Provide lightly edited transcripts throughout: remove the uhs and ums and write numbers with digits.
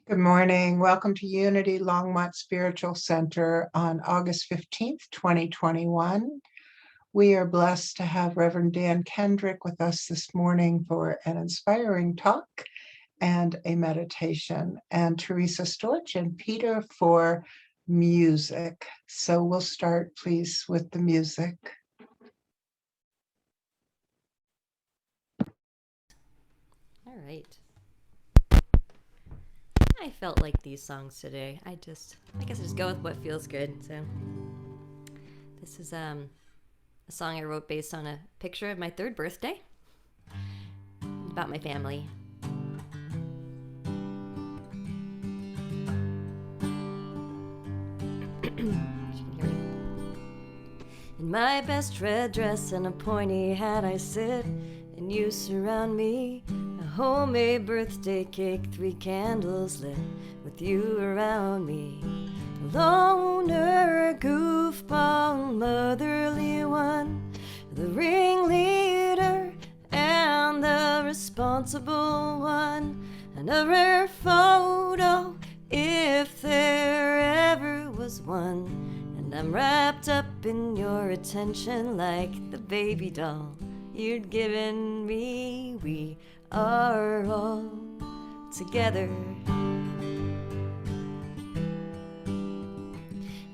Good morning. Welcome to Unity Longmont Spiritual Center on August 15th, 2021. We are blessed to have Reverend Dan Kendrick with us this morning for an inspiring talk and a meditation, and Teresa, Storch, and Peter for music. So we'll start, please, with the music. All right. I felt like these songs today. I guess I just go with what feels good. So this is a song I wrote based on a picture of my third birthday about my family. In my best red dress and a pointy hat I sit, and you surround me. A homemade birthday cake, 3 candles lit, with you around me. A loner, goofball, motherly one, the ringleader and the responsible one, and a rare photo if there ever was one. And I'm wrapped up in your attention like the baby doll you'd given me. We are all together.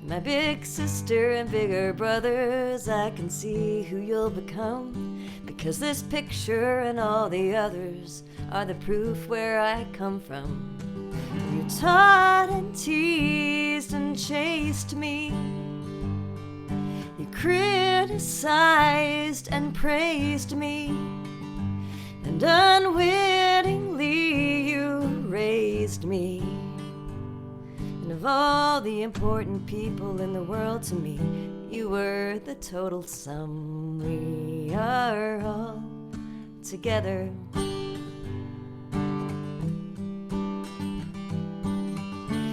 My big sister and bigger brothers, I can see who you'll become, because this picture and all the others are the proof where I come from. You taught and teased and chased me. You criticized and praised me, and unwittingly you raised me. And of all the important people in the world to me, you were the total sum. We are all together.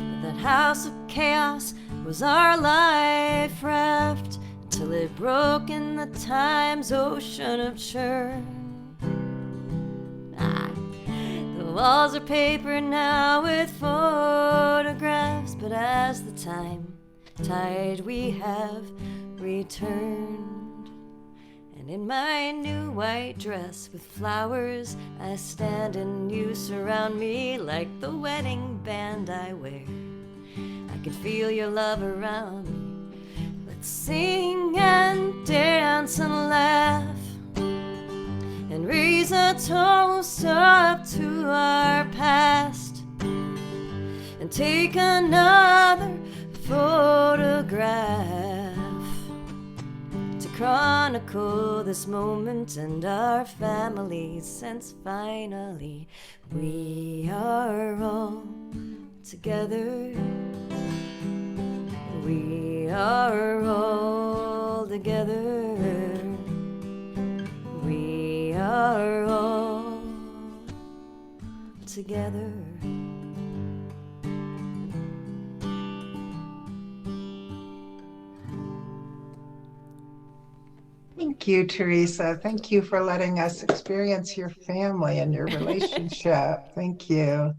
But that house of chaos was our life raft, till it broke in the time's ocean of churn. The walls are paper now with photographs, but as the tide we have returned. And in my new white dress with flowers I stand, and you surround me like the wedding band I wear. I can feel your love around me. Let's sing and dance and laugh, and raise a toast up to our past, and take another photograph to chronicle this moment and our family, since finally we are all together. We are all together. We are all together. Thank you, Teresa. Thank you for letting us experience your family and your relationship. Thank you.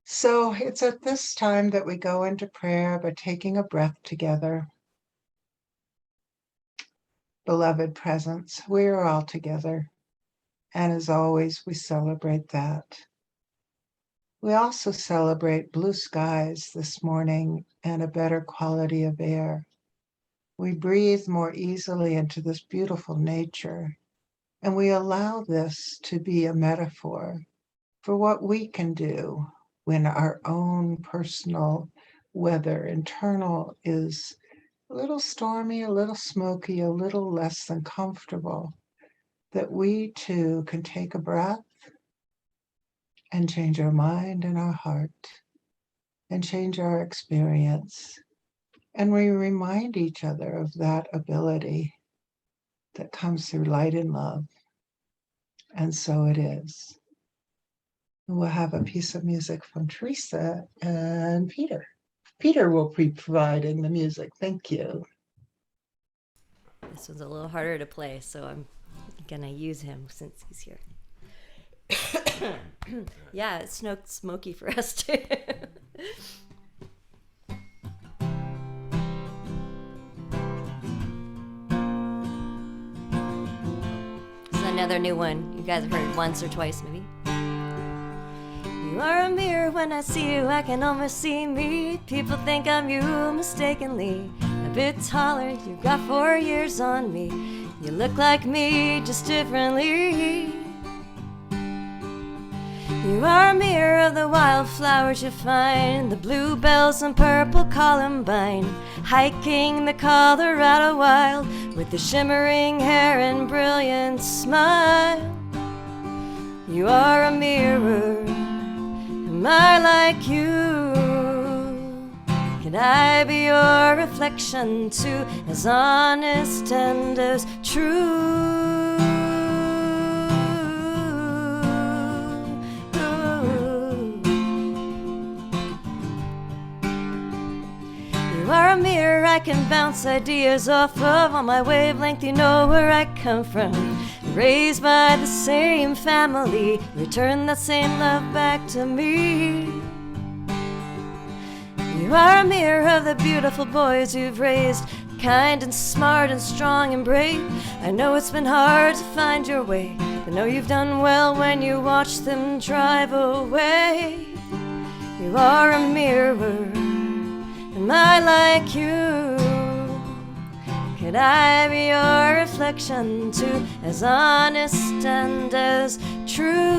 So it's at this time that we go into prayer by taking a breath together. Beloved presence, we are all together. And as always, we celebrate that. We also celebrate blue skies this morning and a better quality of air. We breathe more easily into this beautiful nature, and we allow this to be a metaphor for what we can do when our own personal weather, internal, is a little stormy, a little smoky, a little less than comfortable, that we too can take a breath and change our mind and our heart and change our experience. And we remind each other of that ability that comes through light and love. And so it is. We'll have a piece of music from Teresa and Peter. Peter will be providing the music. Thank you. This one's a little harder to play, so I'm gonna use him since he's here. Yeah, it's no smoky for us too. This is another new one. You guys have heard it once or twice, maybe. You are a mirror. When I see you, I can almost see me. People think I'm you mistakenly. A bit taller, you've got 4 years on me. You look like me, just differently. You are a mirror of the wildflowers you find, the bluebells and purple columbine, hiking the Colorado wild with the shimmering hair and brilliant smile. You are a mirror. Am I like you? Can I be your reflection too, as honest and as true? You are a mirror I can bounce ideas off of. On my wavelength you know where I come from. Raised by the same family, return that same love back to me. You are a mirror of the beautiful boys you've raised, kind and smart and strong and brave. I know it's been hard to find your way, but know you've done well when you watch them drive away. You are a mirror. Am I like you? Could I be your reflection too, as honest and as true?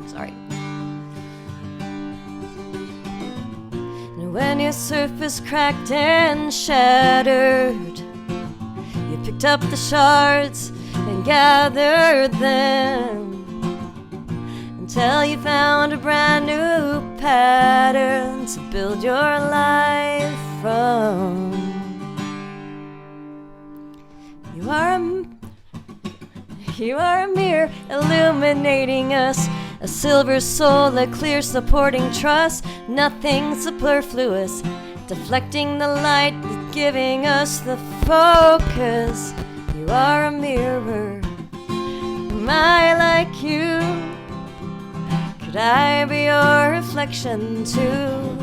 Sorry. And when your surface cracked and shattered, you picked up the shards and gathered them until you found a brand new pattern to build your life from. You are a mirror illuminating us, a silver soul, a clear supporting trust. Nothing superfluous, deflecting the light, giving us the focus. You are a mirror. Am I like you? Could I be your reflection too?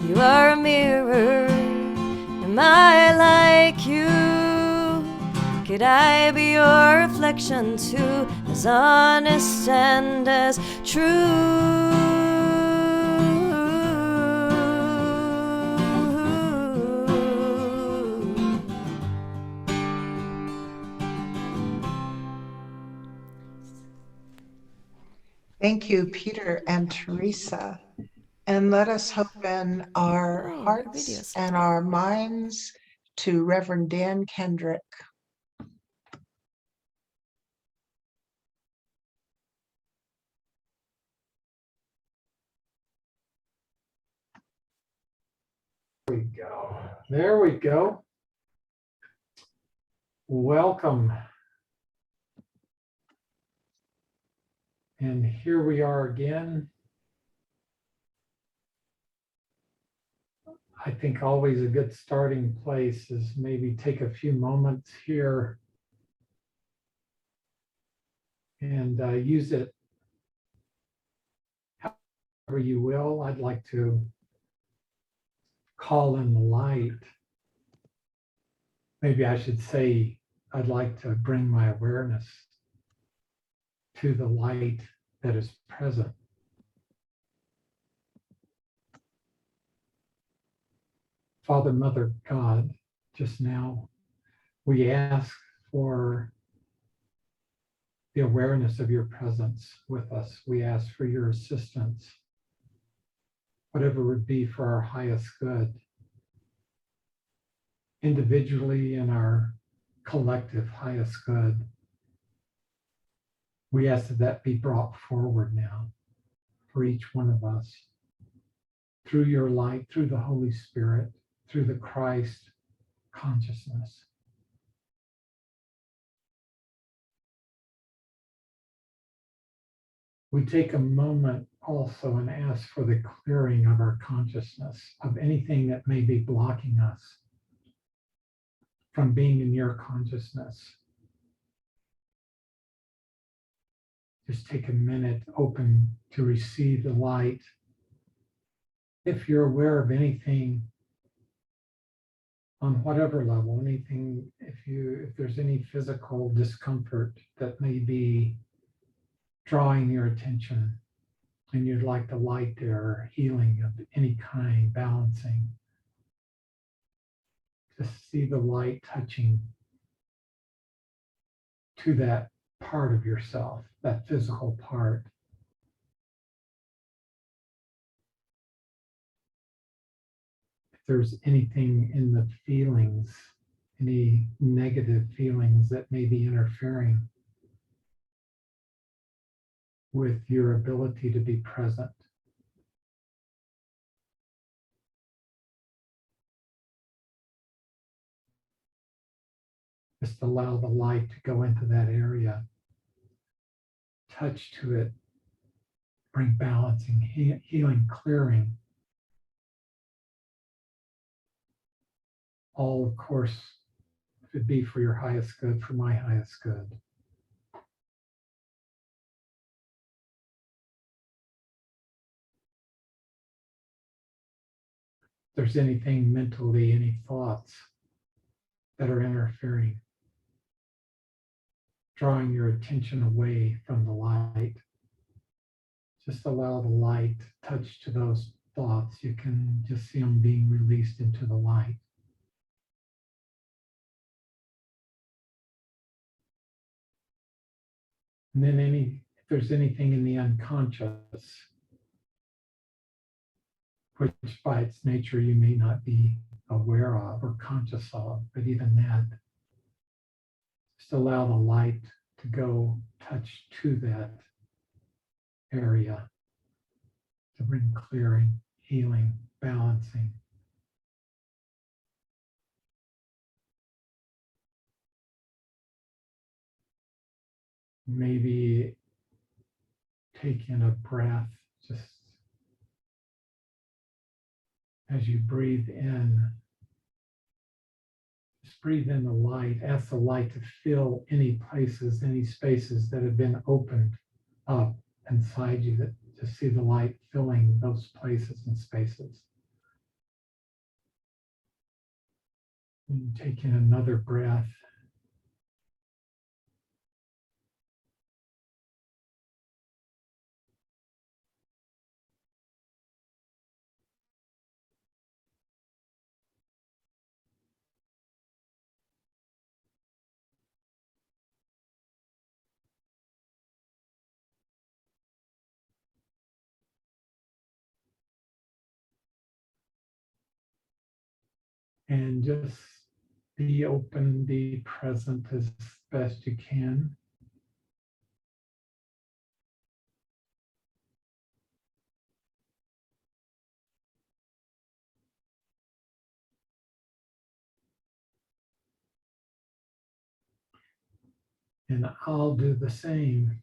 You are a mirror. Am I like you? Could I be your reflection too, as honest and as true? Thank you, Peter and Teresa. And let us open our hearts and our minds to Reverend Dan Kendrick. There we go. There we go. Welcome. And here we are again. I think always a good starting place is maybe take a few moments here and use it however you will. I'd like to call in the light. Maybe I should say I'd like to bring my awareness to the light that is present. Father, Mother, God, just now we ask for the awareness of your presence with us. We ask for your assistance, whatever would be for our highest good, individually and our collective highest good. We ask that that be brought forward now for each one of us through your light, through the Holy Spirit, through the Christ consciousness. We take a moment also and ask for the clearing of our consciousness of anything that may be blocking us from being in your consciousness. Just take a minute open to receive the light. If you're aware of anything on whatever level, anything, if there's any physical discomfort that may be drawing your attention and you'd like the light there, or healing of any kind, balancing, just see the light touching to that part of yourself, that physical part. If there's anything in the feelings, any negative feelings that may be interfering with your ability to be present. Just allow the light to go into that area, touch to it, bring balancing, healing, clearing. All, of course, if it be for your highest good, for my highest good. If there's anything mentally, any thoughts that are interfering, drawing your attention away from the light, just allow the light to touch to those thoughts. You can just see them being released into the light. And then if there's anything in the unconscious, which by its nature you may not be aware of or conscious of, but even that, just allow the light to go touch to that area to bring clearing, healing, balancing. Maybe take in a breath just as you breathe in. Just breathe in the light. Ask the light to fill any places, any spaces that have been opened up inside you, that to see the light filling those places and spaces. And take in another breath. And just be open, be present as best you can. And I'll do the same.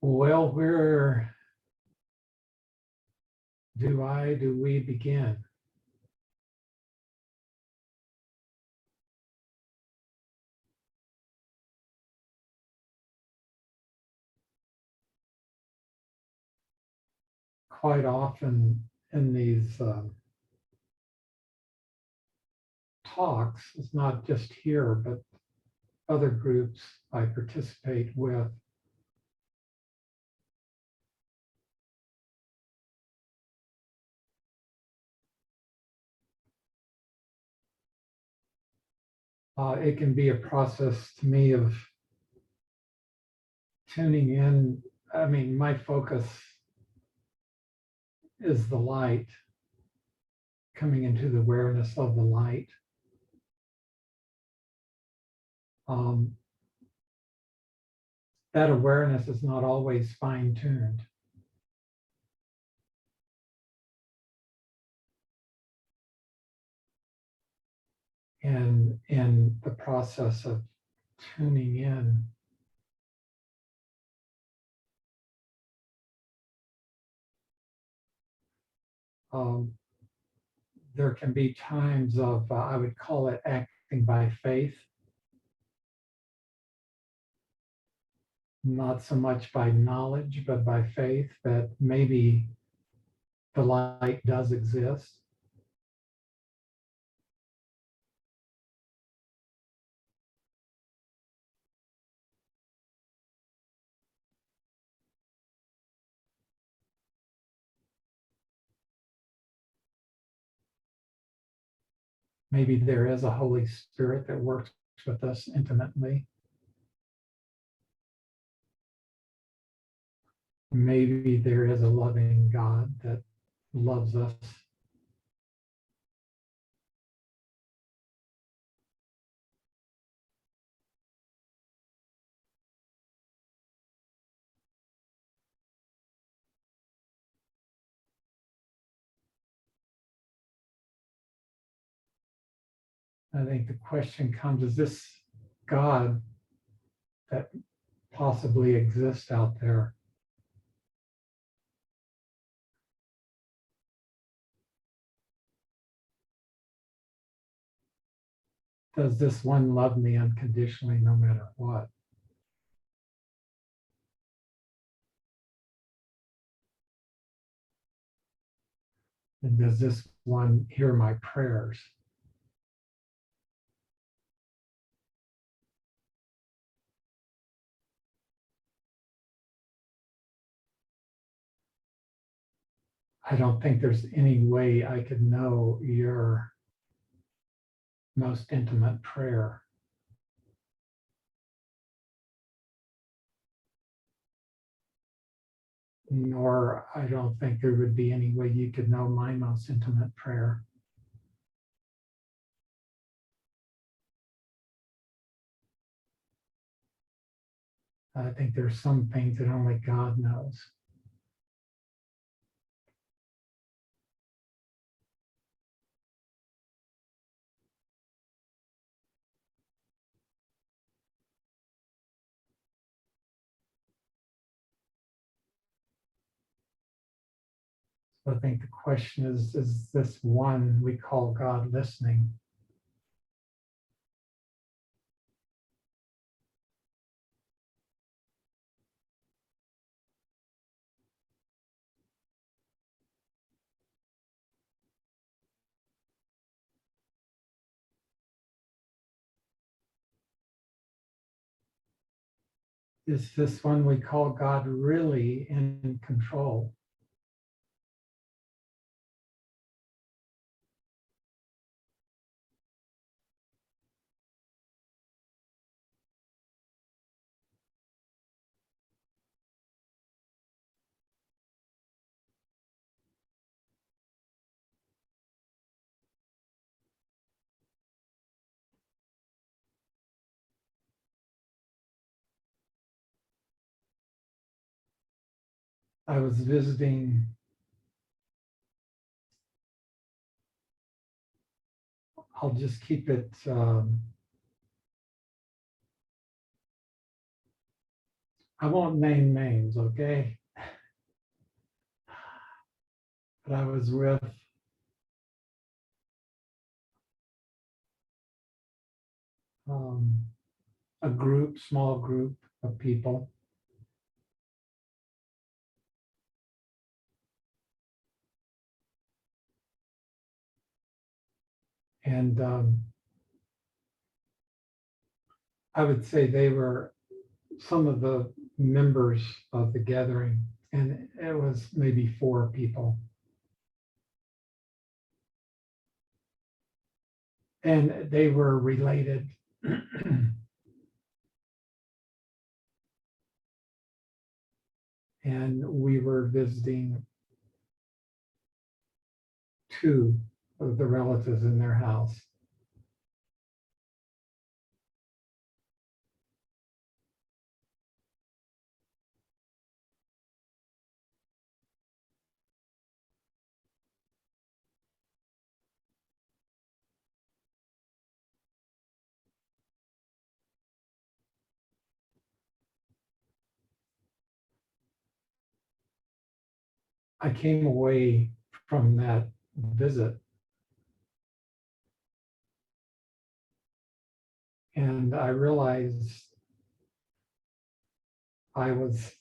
Well, where do we begin? quite often in these talks, it's not just here, but other groups I participate with, it can be a process to me of tuning in. I mean, my focus is the light, coming into the awareness of the light. That awareness is not always fine-tuned. And in the process of tuning in, there can be times of, I would call it acting by faith, not so much by knowledge, but by faith that maybe the light does exist. Maybe there is a Holy Spirit that works with us intimately. Maybe there is a loving God that loves us. I think the question comes, is this God that possibly exists out there? Does this one love me unconditionally no matter what? And does this one hear my prayers? I don't think there's any way I could know your most intimate prayer. Nor I don't think there would be any way you could know my most intimate prayer. I think there's some things that only God knows. So I think the question is this one we call God listening? Is this one we call God really in control? I was visiting I'll just keep it I won't name names, okay? But I was with a group, small group of people. And I would say they were some of the members of the gathering, and it was maybe 4 people. And they were related. And we were visiting 2 of the relatives in their house. I came away from that visit and I realized I was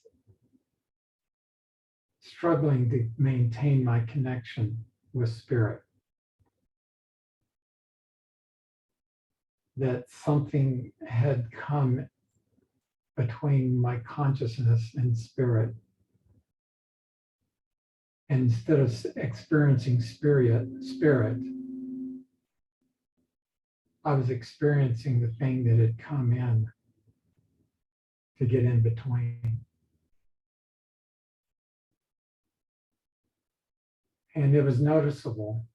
struggling to maintain my connection with spirit. That something had come between my consciousness and spirit. And instead of experiencing spirit, I was experiencing the thing that had come in to get in between. And it was noticeable.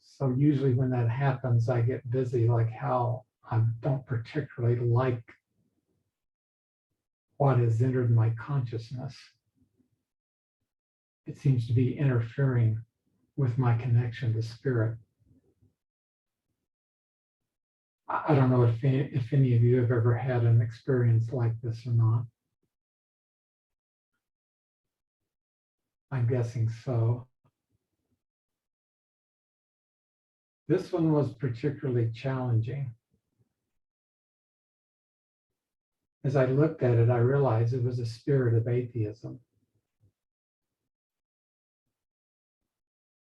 So usually when that happens, I get busy, like how I don't particularly like what has entered my consciousness. It seems to be interfering with my connection to spirit. I don't know if any of you have ever had an experience like this or not. I'm guessing so. This one was particularly challenging. As I looked at it, I realized it was a spirit of atheism.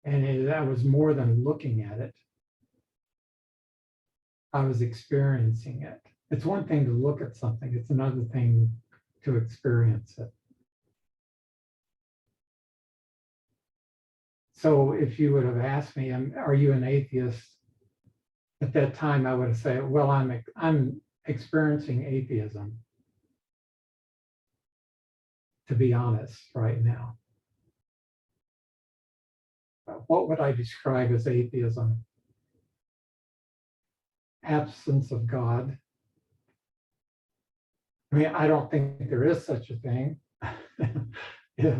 And that was more than looking at it. I was experiencing it. It's one thing to look at something, it's another thing to experience it. So if you would have asked me, are you an atheist? At that time, I would have said, well, I'm experiencing atheism, to be honest, right now. What would I describe as atheism? Absence of God. I mean, I don't think there is such a thing. If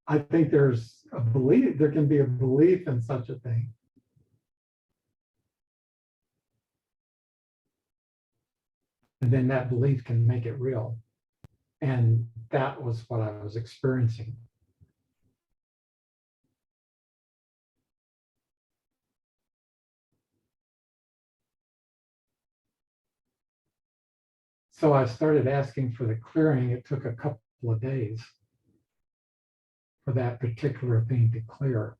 I think there's a belief, there can be a belief in such a thing. And then that belief can make it real. And that was what I was experiencing. So I started asking for the clearing. It took a couple of days for that particular thing to clear.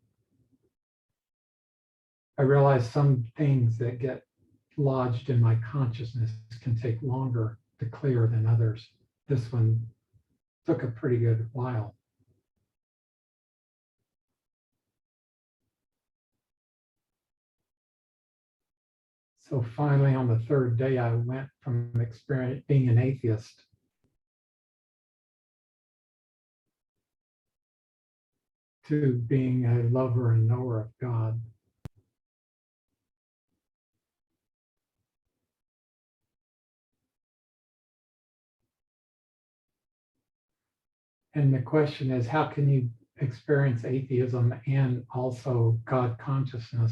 I realized some things that get lodged in my consciousness can take longer to clear than others. This one took a pretty good while. So finally, on the 3rd day, I went from being an atheist to being a lover and knower of God. And the question is, how can you experience atheism and also God consciousness?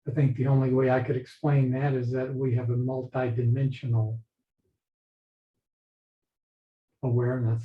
I think the only way I could explain that is that we have a multidimensional awareness.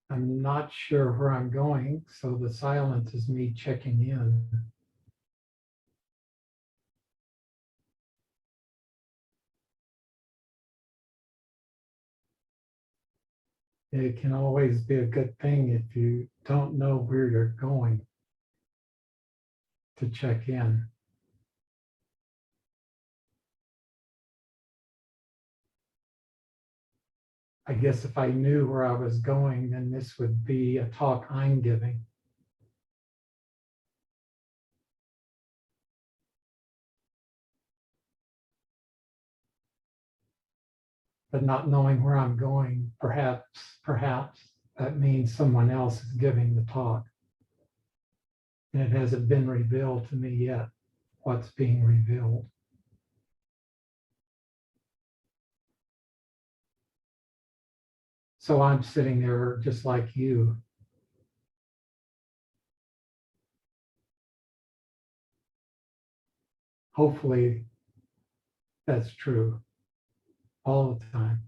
I'm not sure where I'm going, so the silence is me checking in. It can always be a good thing if you don't know where you're going to check in. I guess if I knew where I was going, then this would be a talk I'm giving. But not knowing where I'm going, perhaps that means someone else is giving the talk. And it hasn't been revealed to me yet what's being revealed. So I'm sitting there just like you. Hopefully that's true all the time.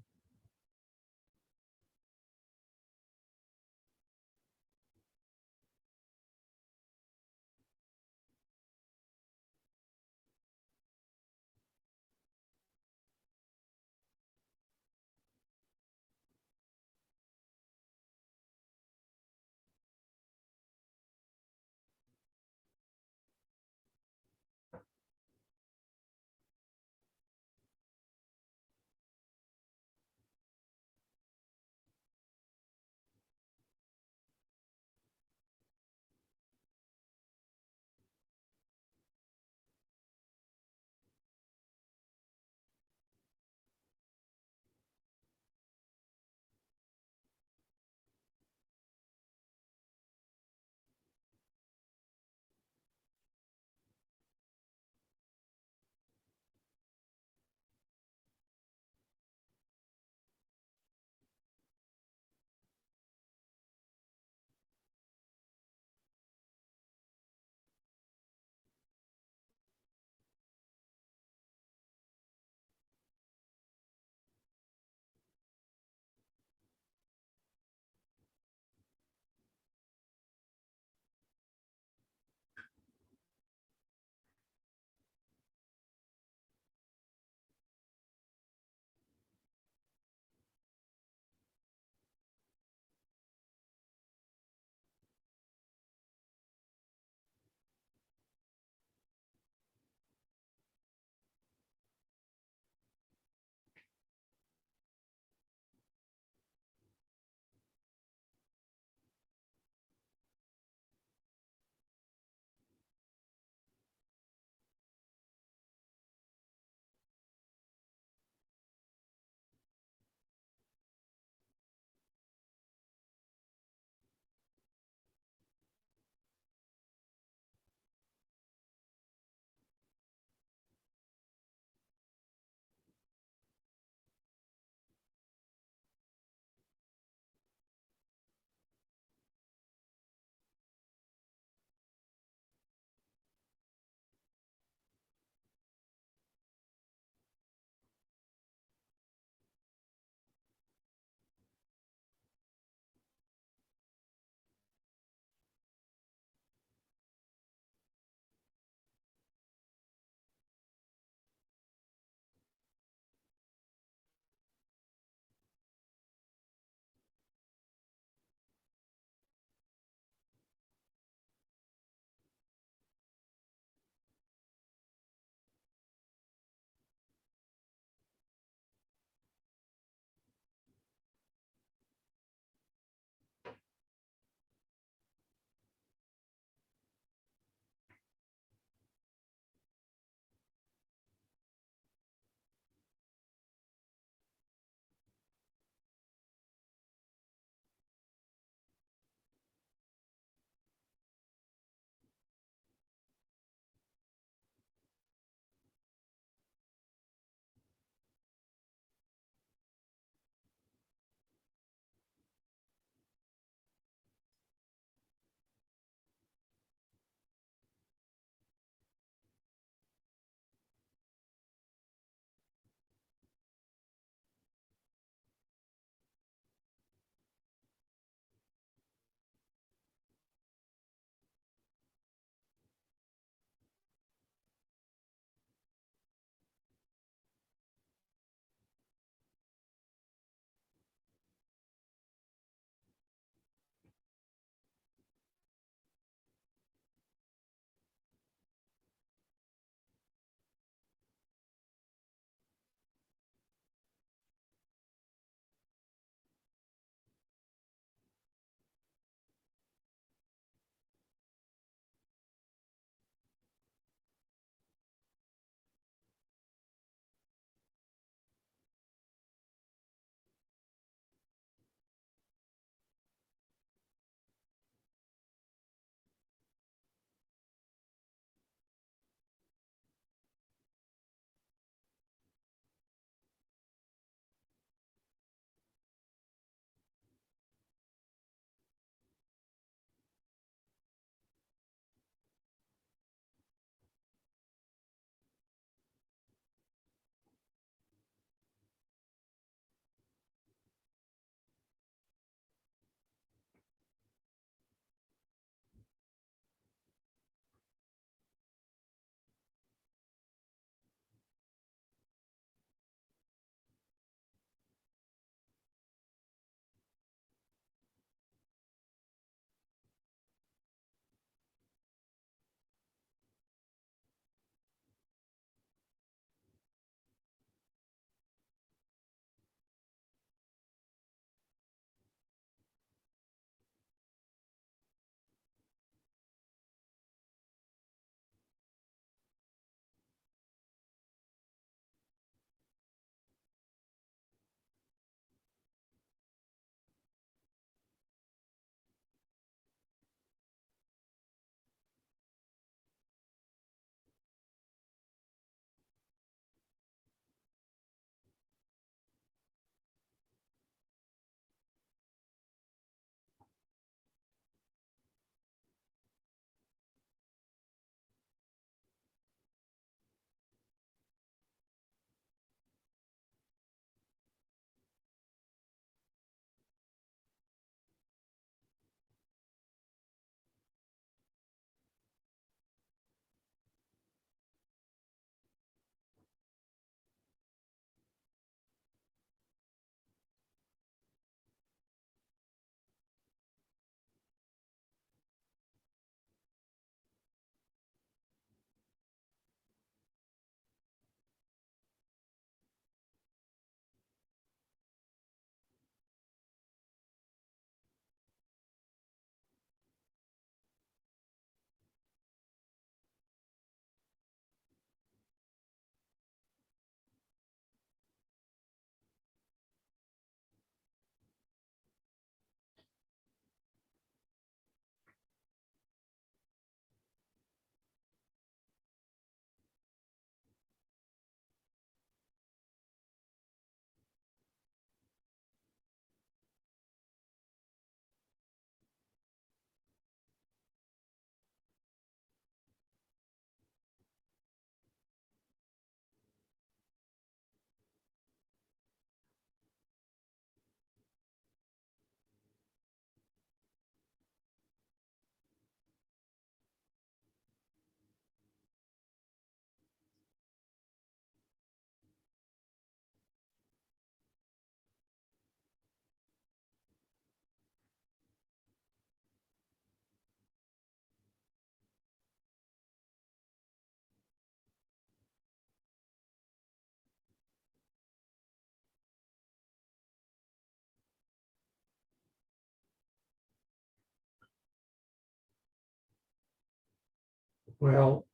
Well,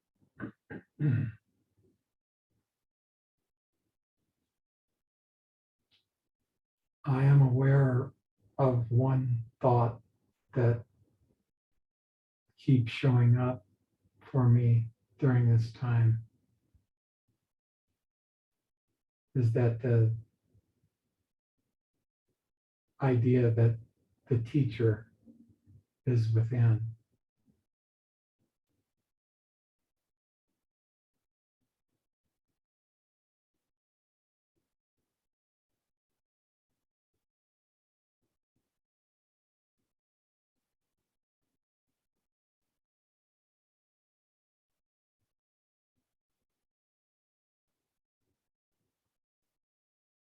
I am aware of one thought that keeps showing up for me during this time, is that the idea that the teacher is within.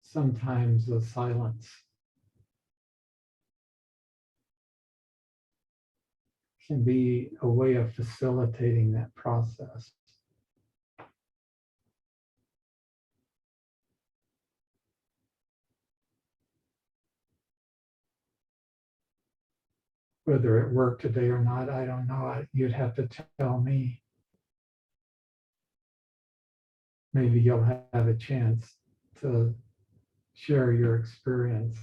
Sometimes the silence can be a way of facilitating that process. Whether it worked today or not, I don't know. You'd have to tell me. Maybe you'll have a chance to share your experience.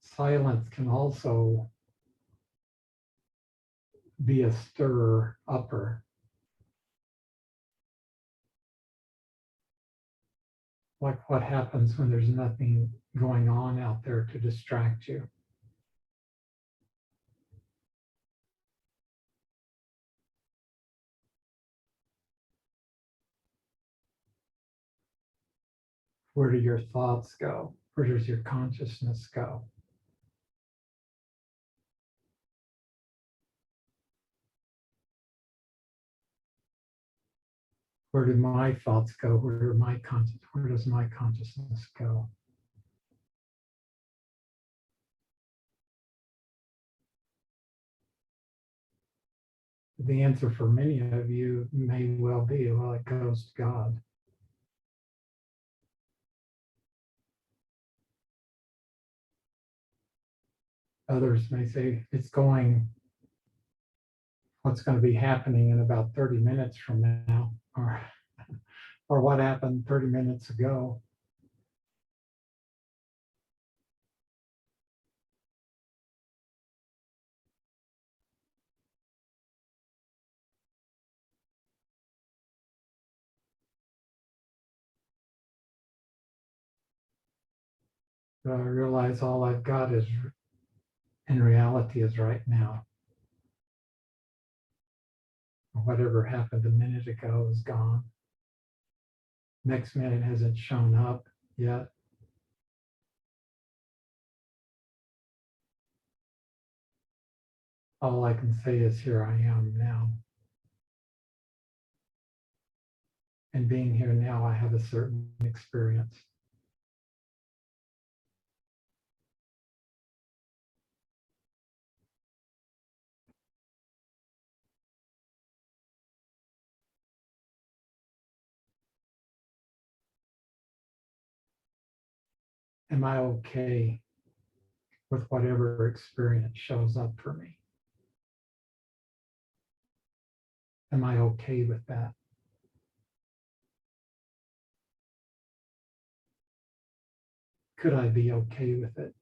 Silence can also be a stirrer upper. Like what happens when there's nothing going on out there to distract you. Where do your thoughts go? Where does your consciousness go? Where do my thoughts go? Where does my consciousness go? The answer for many of you may well be, well, it goes to God. Others may say it's going, what's going to be happening in about 30 minutes from now, or what happened 30 minutes ago. But I realize all I've got is, in reality, is right now. Whatever happened a minute ago is gone. Next minute hasn't shown up yet. All I can say is here I am now. And being here now, I have a certain experience. Am I okay with whatever experience shows up for me? Am I okay with that? Could I be okay with it?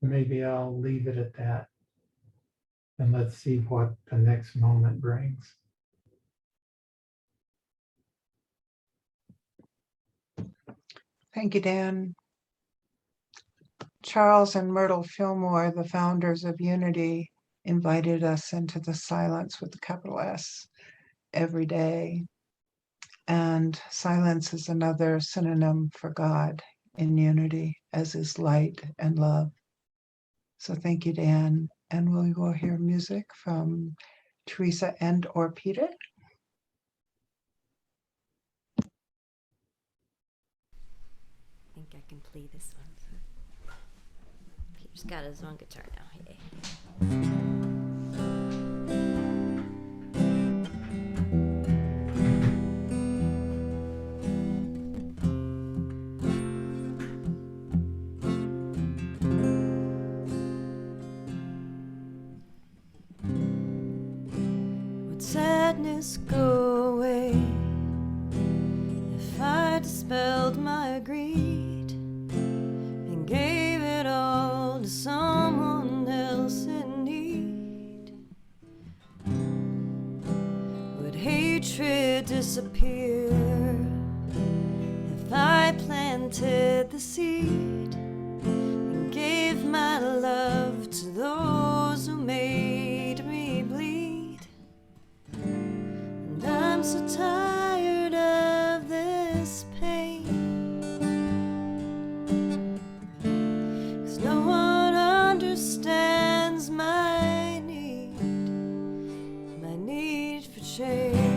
Maybe I'll leave it at that. And let's see what the next moment brings. Thank you, Dan. Charles and Myrtle Fillmore, the founders of Unity, invited us into the silence with a capital S every day. And silence is another synonym for God in Unity, as is light and love. So thank you, Dan. And we will hear music from Teresa and or Peter. I think I can play this one. Peter's got his own guitar now. Yay. Would sadness go away if I dispelled my greed and gave it all to someone else in need? Would hatred disappear if I planted the seed and gave my love to those who made me bleed? And I'm so tired of this pain, 'cause no one understands my need for change.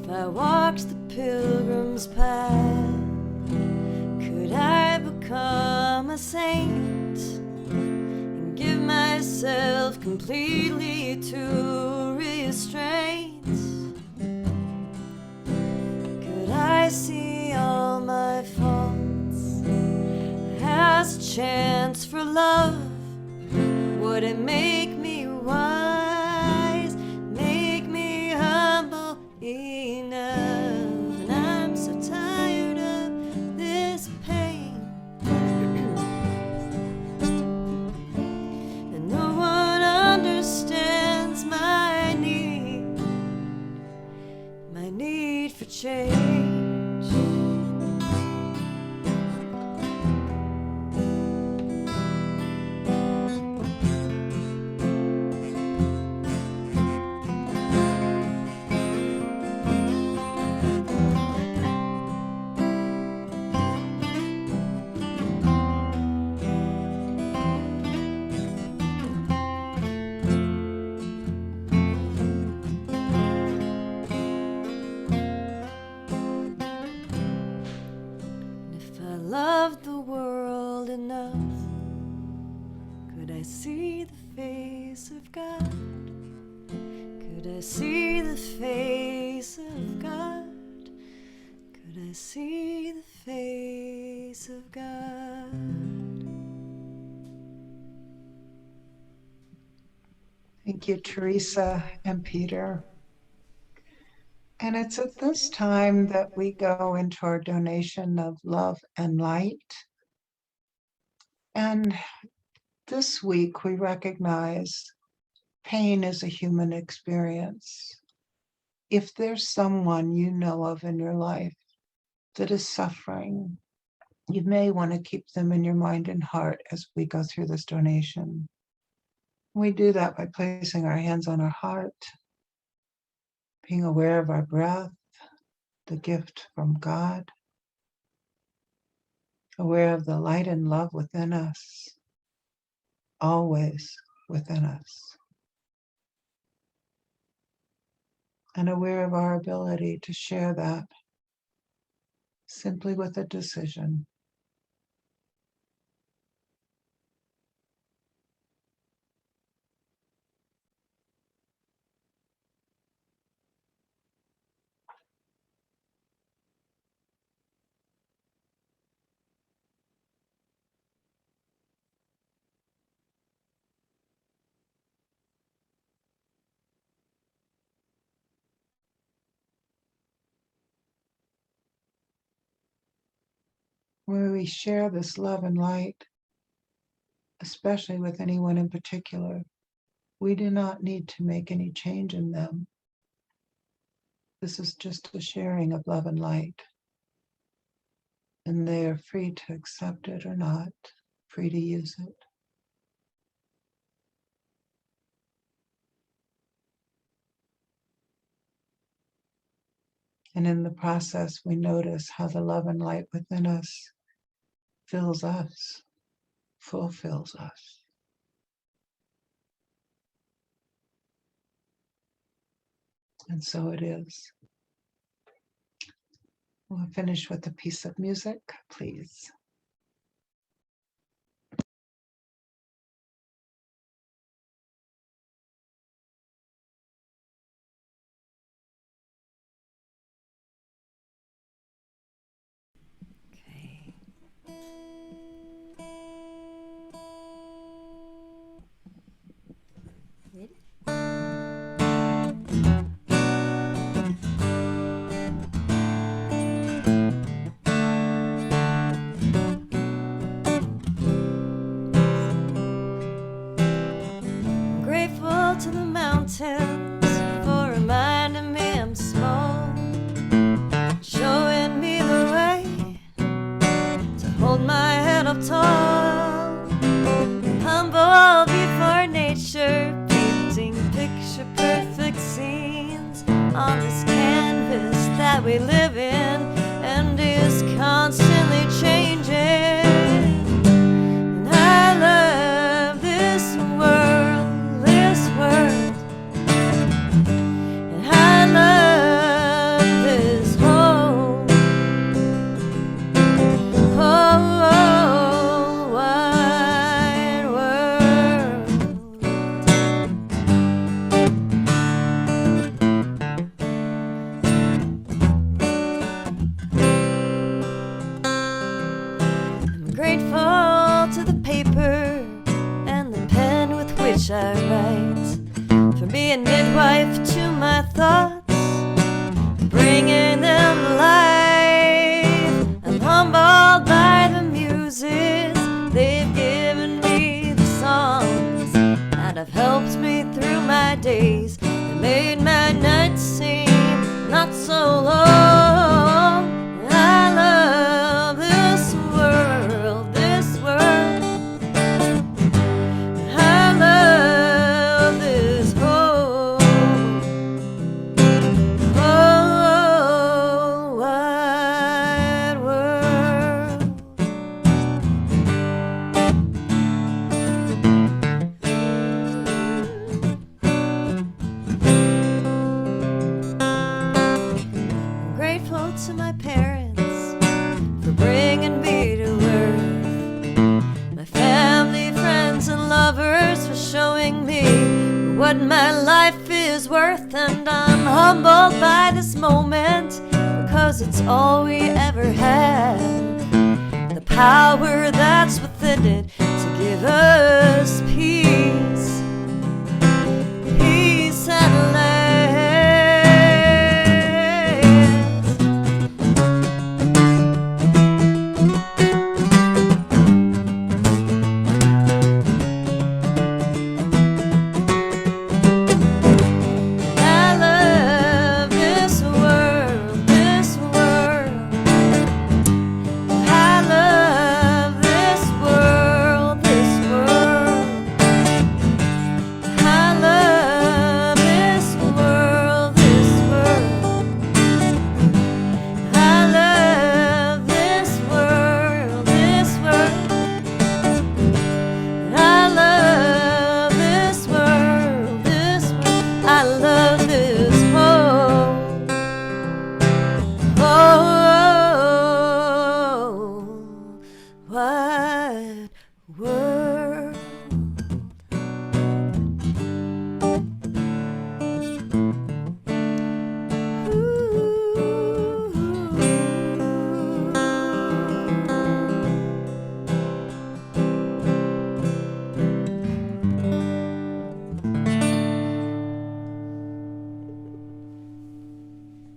I walked the pilgrim's path. Could I become a saint and give myself completely to restraints? Could I see all my faults as a chance for love? Would it make me wise, make me humble enough? And I'm so tired of this pain, and no one understands my need for change. Loved the world enough, could I see the face of God? Could I see the face of God? Could I see the face of God? Thank you, Teresa and Peter. And it's at this time that we go into our donation of love and light. And this week we recognize pain is a human experience. If there's someone you know of in your life that is suffering, you may want to keep them in your mind and heart as we go through this donation. We do that by placing our hands on our heart, being aware of our breath, the gift from God, aware of the light and love within us, always within us, and aware of our ability to share that simply with a decision. Where we share this love and light, especially with anyone in particular, we do not need to make any change in them. This is just a sharing of love and light, and they are free to accept it or not, free to use it. And in the process, we notice how the love and light within us fills us, fulfills us. And so it is. We'll finish with a piece of music, please. Okay. Ready? I'm grateful to the mountains for reminding me I'm small, showing me the way to hold my head up tall, humble before nature, painting picture perfect scenes on this canvas that we live in and is constantly changing. And I love this world, this world, and I love this whole wide world. I'm grateful to the paper and the pen with which I write, for being midwife to my thoughts, bringing them to life. I'm humbled by the muses they've given me, the songs that have helped me through my days and made my nights seem not so long. I love this world, this world. I love this whole wide world. I'm grateful to my parents for bringing me to earth, my family, friends, and lovers for showing me what my life is worth. And I'm humbled by this moment because it's all we ever had. The power that's within it